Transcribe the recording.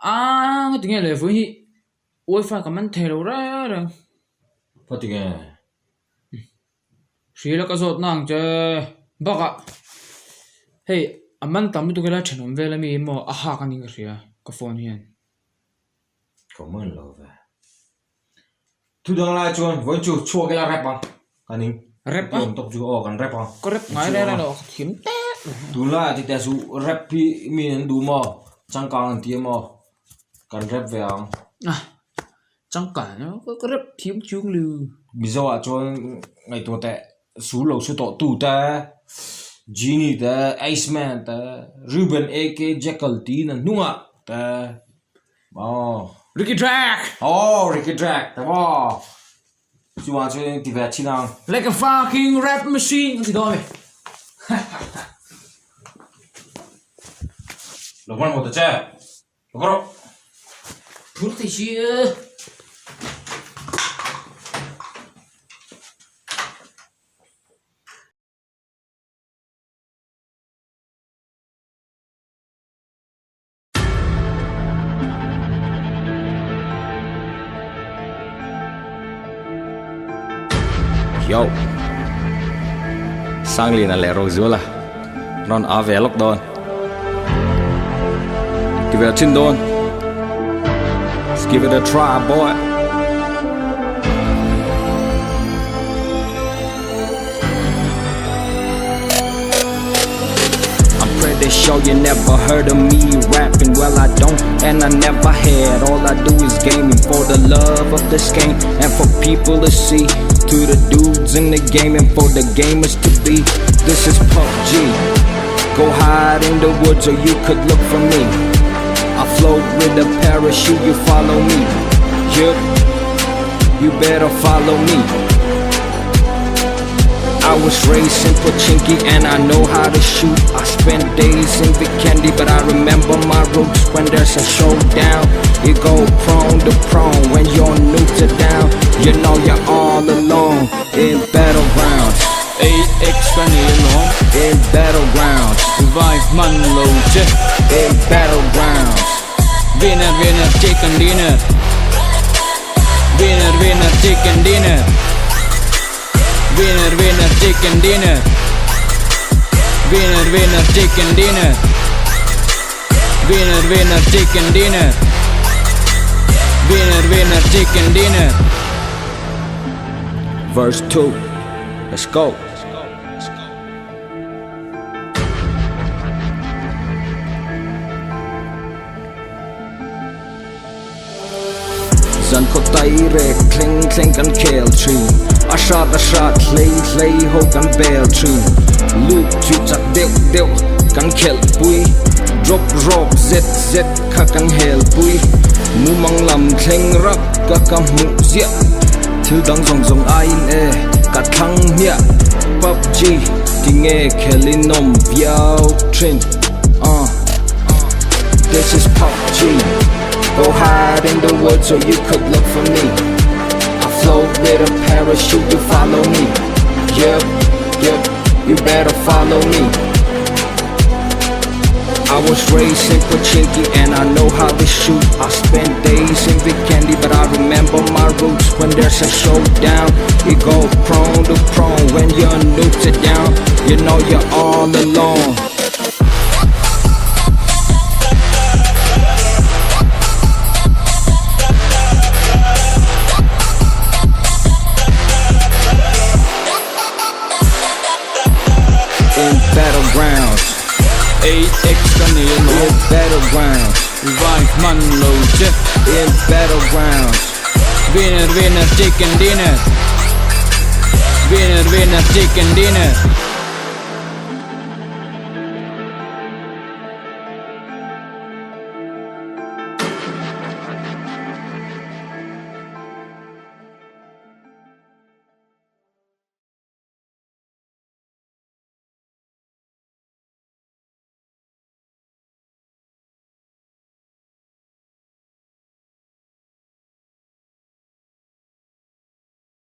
À tiếng nghe lời với ôi phải cảm ơn thầy đâu ra rồi Phát tiếng nghe xí là cái giọt nàng chơi bác ạ hey anh tắm tụi cái là channel về là mình mà à cái này cái cái phone hiền cảm ơn lâu về thu đang lại chuan vẫn chú chua cái là rap bằng cái này rap à tập chú cái rap bằng có rap ngay đây là nó hiếm tét thu lại thì ta chú rap pi mình đủ mà chẳng càng tiền mà cái rap về ang à chẳng cả nó có rap hiếm chung lưu bây giờ chuan ngày tuổi tệ số lâu số tổ tụ ta Genie ta Iceman ta Ruben AK Jekyll tí nè đúng ạ ta Ricky Drag Ricky Drag ta chú ăn chơi thì về chi nào like a fucking rap machine gì đó lúc nào một tờ lúc nào Phút thì chưa Yo, sang lì là lẻ rồi dưới là non á vé lóc đòn give it a chin đòn let's give it a try boy I'm pretty sure you never heard of me rapping. Well, I don't, and I never had. All I do is gaming for the love of this game and for people to see. To the dudes in the game and for the gamers to be. This is PUBG. Go hide in the woods or you could look for me. I float with a parachute, you follow me. Yup, you better follow me. I was raised in Pochinki and I know how to shoot. I spent days in Vikendi but I remember my roots. When there's a showdown, you go prone to prone. When you're new to down, you know you're all alone. In battlegrounds, 8x kan ilon in battlegrounds, Revive man low check in battlegrounds. Winner chicken dinner Winner chicken dinner Winner chicken dinner Winner chicken dinner Winner chicken dinner Winner chicken dinner Verse 2, let's go. Dân có tay rê cling căn kèl trì a shot lay hô căn bèl trì Loop chú chặt đeo căn kèl bùi Drop zet khá căn hèl bùi Mu mang làm cling rắc cả căn mụ diệp Thứ đang dòng ai nè cả thăng nhẹ PUBG thì nghe kèli nôm viao trin This is PUBG. Go hide in the woods or you could look for me. I float with a parachute, you follow me. Yup, you better follow me. I was raised in Pochinki and I know how to shoot. I spent days in Vikendi but I remember my roots. When there's a showdown, you go prone to prone. When you're new to down, you know you're all alone. In battlegrounds, 8x kan ilon in battlegrounds, Revive man low check in battlegrounds, Winner chicken dinner Winner chicken dinner